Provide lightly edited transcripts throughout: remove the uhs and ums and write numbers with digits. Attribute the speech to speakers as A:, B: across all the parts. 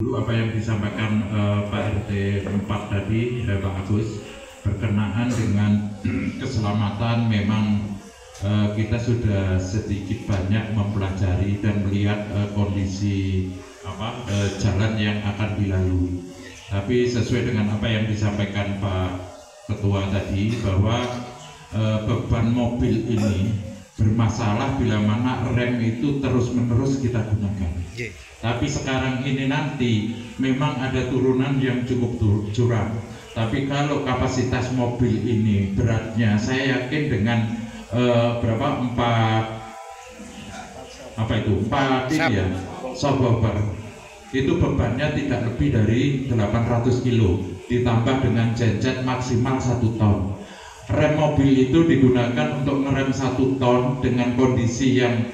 A: Apa yang disampaikan Pak RT 4 tadi, Pak Agus, berkenaan dengan keselamatan. Memang kita sudah sedikit banyak mempelajari dan melihat kondisi jalan yang akan dilalui. Tapi sesuai dengan apa yang disampaikan Pak Ketua tadi, bahwa beban mobil ini bermasalah bila mana rem itu terus-menerus kita gunakan. Tapi sekarang ini nanti memang ada turunan yang cukup curam. Tapi kalau kapasitas mobil ini beratnya, saya yakin dengan empat ya, subwoofer itu bebannya tidak lebih dari 800 kilo ditambah dengan genset maksimal 1 ton. Rem mobil itu digunakan untuk ngerem 1 ton dengan kondisi yang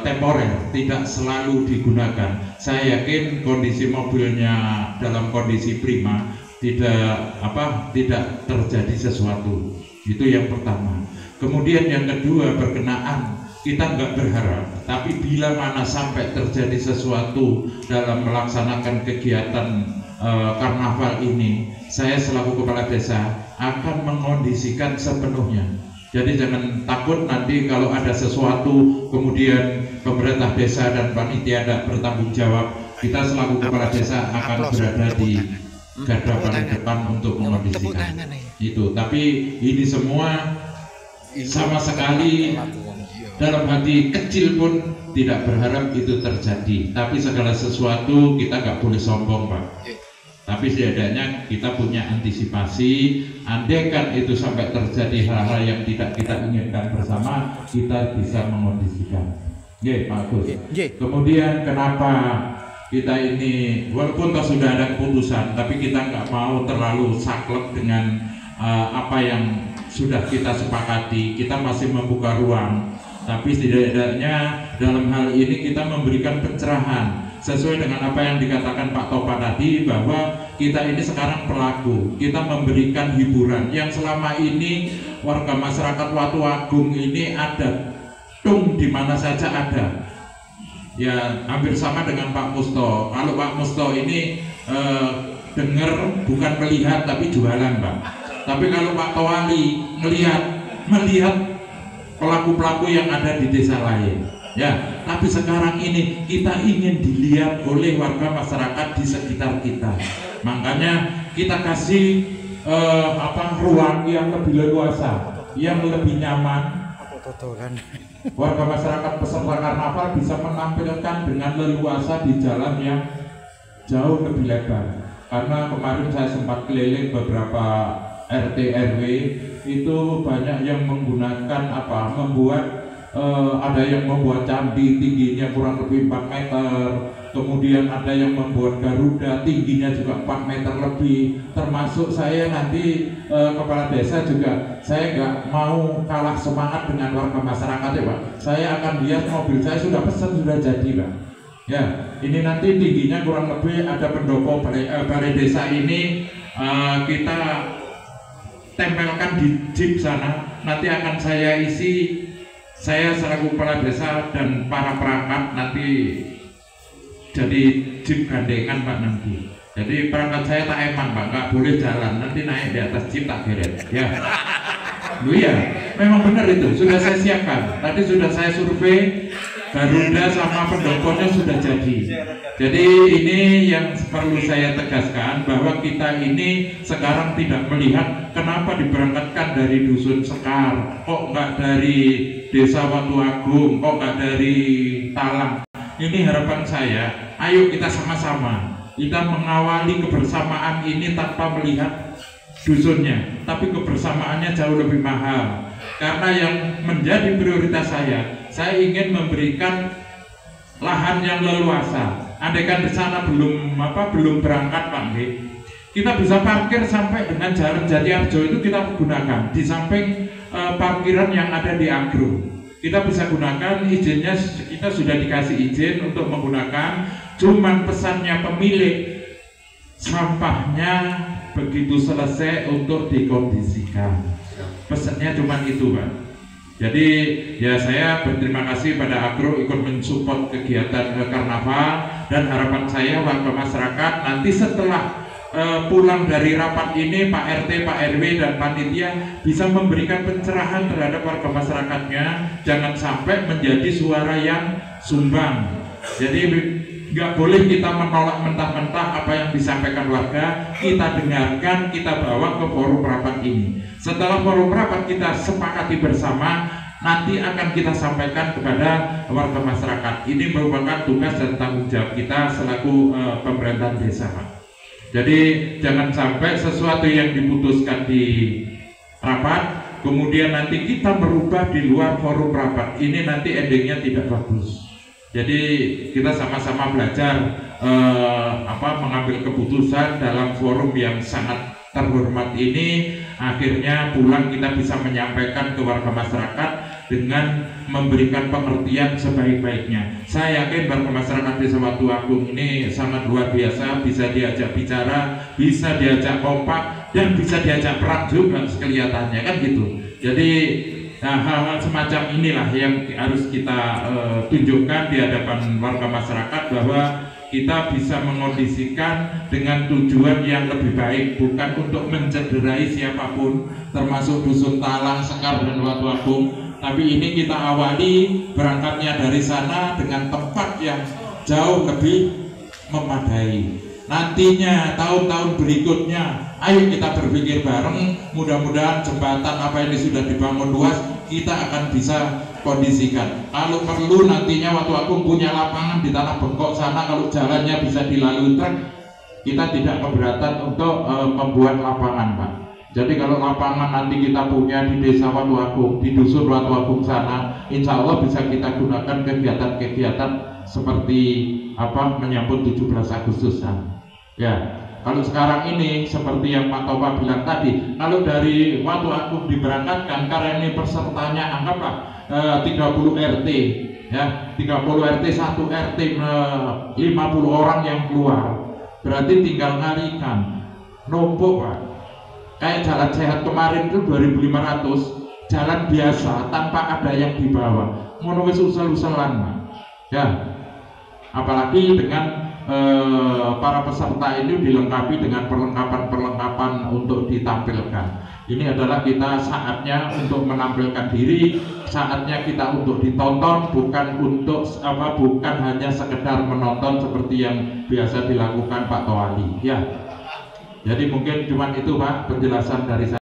A: temporer, tidak selalu digunakan. Saya yakin kondisi mobilnya dalam kondisi prima, tidak terjadi sesuatu. Itu yang pertama. Kemudian yang kedua, berkenaan kita nggak berharap, tapi bila mana sampai terjadi sesuatu dalam melaksanakan kegiatan karnaval ini, saya selaku kepala desa akan mengondisikan sepenuhnya. Jadi jangan takut nanti kalau ada sesuatu kemudian pemerintah desa dan panitia tidak bertanggung jawab. Kita selaku kepala desa akan berada di garda paling depan untuk mengondisikan itu. Tapi ini semua sama sekali dalam hati kecil pun tidak berharap itu terjadi. Tapi segala sesuatu kita nggak boleh sombong, Pak. Tapi setidaknya kita punya antisipasi. Andaikan itu sampai terjadi hal-hal yang tidak kita inginkan bersama, kita bisa mengondisikan. Pak Agus. Kemudian kenapa kita ini, walaupun sudah ada keputusan, tapi kita nggak mau terlalu saklek dengan apa yang sudah kita sepakati. Kita masih membuka ruang, tapi setidaknya dalam hal ini kita memberikan pencerahan sesuai dengan apa yang dikatakan Pak Topa tadi, bahwa kita ini sekarang pelaku, kita memberikan hiburan yang selama ini warga masyarakat Watu Agung ini ada tung di mana saja ada. Ya hampir sama dengan Pak Musto. Kalau Pak Musto ini dengar bukan melihat tapi jualan, Pak. Tapi kalau Pak Towali melihat pelaku-pelaku yang ada di desa lain. Ya, tapi sekarang ini kita ingin dilihat oleh warga masyarakat di sekitar kita. Makanya kita kasih ruang yang lebih leluasa, yang lebih nyaman. Warga masyarakat peserta karnaval bisa menampilkan dengan leluasa di jalan yang jauh lebih lebar. Karena kemarin saya sempat keliling beberapa RT RW, itu banyak yang menggunakan ada yang membuat candi tingginya kurang lebih 4 meter, kemudian ada yang membuat garuda tingginya juga 4 meter lebih. Termasuk saya nanti kepala desa juga, saya nggak mau kalah semangat dengan warga masyarakat ya Pak. Saya akan lihat mobil saya sudah pesan, sudah jadi Pak. Ya, ini nanti tingginya kurang lebih ada pendopo balai desa ini kita tempelkan di jeep sana. Nanti akan saya isi, saya selaku kepala desa dan para perangkat nanti jadi jeep gandengan Pak nanti. Jadi perangkat saya tak eman Pak, nggak boleh jalan, nanti naik di atas jeep tak geret. Ya, iya, memang benar itu, sudah saya siapkan. Tadi sudah saya survei, garuda sama pendoponya sudah jadi. Jadi ini yang perlu saya tegaskan, bahwa kita ini sekarang tidak melihat kenapa diberangkatkan dari Dusun Sekar, kok nggak dari Desa Watu Agung, kok nggak dari Talang. Ini harapan saya, ayo kita sama-sama, kita mengawali kebersamaan ini tanpa melihat dusunnya, tapi kebersamaannya jauh lebih mahal. Karena yang menjadi prioritas saya ingin memberikan lahan yang leluasa. Andaikan di sana belum berangkat Pak, kita bisa parkir sampai dengan Jalan Jatiarjo itu kita gunakan di samping parkiran yang ada di Agro. Kita bisa gunakan, izinnya kita sudah dikasih izin untuk menggunakan. Cuman pesannya pemilik, sampahnya begitu selesai untuk dikondisikan. Pesannya cuma itu Pak. Jadi ya saya berterima kasih pada Agro ikut mensupport kegiatan karnaval, dan harapan saya warga masyarakat nanti setelah pulang dari rapat ini, Pak RT, Pak RW dan panitia bisa memberikan pencerahan terhadap warga masyarakatnya, jangan sampai menjadi suara yang sumbang. Jadi nggak boleh kita menolak mentah-mentah apa yang disampaikan warga, kita dengarkan, kita bawa ke forum rapat ini. Setelah forum rapat kita sepakati bersama, nanti akan kita sampaikan kepada warga masyarakat. Ini merupakan tugas dan tanggung jawab kita selaku pemerintahan desa, Pak. Jadi jangan sampai sesuatu yang diputuskan di rapat kemudian nanti kita merubah di luar forum rapat, ini nanti endingnya tidak bagus. Jadi kita sama-sama belajar mengambil keputusan dalam forum yang sangat terhormat ini, akhirnya pulang kita bisa menyampaikan ke warga masyarakat dengan memberikan pengertian sebaik-baiknya. Saya yakin warga masyarakat Desa Watu Agung ini sangat luar biasa, bisa diajak bicara, bisa diajak kompak, dan bisa diajak perang juga kelihatannya, kan gitu. Jadi hal-hal semacam inilah yang harus kita tunjukkan di hadapan warga masyarakat, bahwa kita bisa mengondisikan dengan tujuan yang lebih baik, bukan untuk mencederai siapapun, termasuk Dusun Talang, Sekar, dan Watu Agung. Tapi ini kita awali berangkatnya dari sana dengan tempat yang jauh lebih memadai. Nantinya tahun-tahun berikutnya, ayo kita berpikir bareng, mudah-mudahan jembatan apa ini sudah dibangun luas, kita akan bisa kondisikan. Kalau perlu nantinya Watu Agung punya lapangan di tanah bengkok sana, kalau jalannya bisa dilalui truk, kita tidak keberatan untuk membuat lapangan, Pak. Jadi kalau lapangan nanti kita punya di Desa Watu Agung, di Dusun Watu Agung sana, insya Allah bisa kita gunakan kegiatan-kegiatan seperti menyambut 17 Agustusan. Ya, kalau sekarang ini seperti yang Pak Topa bilang tadi, kalau dari Watu Agung diberangkatkan, karena ini pesertanya anggaplah 30 RT, ya 30 RT, 1 RT 50 orang yang keluar, berarti tinggal ngalikan, numpuk, Pak. Kayak jalan sehat kemarin itu 2.500, jalan biasa tanpa ada yang dibawa, ngono wis usel-uselan, Pak. Ya, apalagi dengan para peserta ini dilengkapi dengan perlengkapan untuk ditampilkan. Ini adalah kita saatnya untuk menampilkan diri, saatnya kita untuk ditonton, bukan hanya sekedar menonton seperti yang biasa dilakukan Pak Toali. Ya, jadi mungkin cuma itu, Pak, penjelasan dari saya.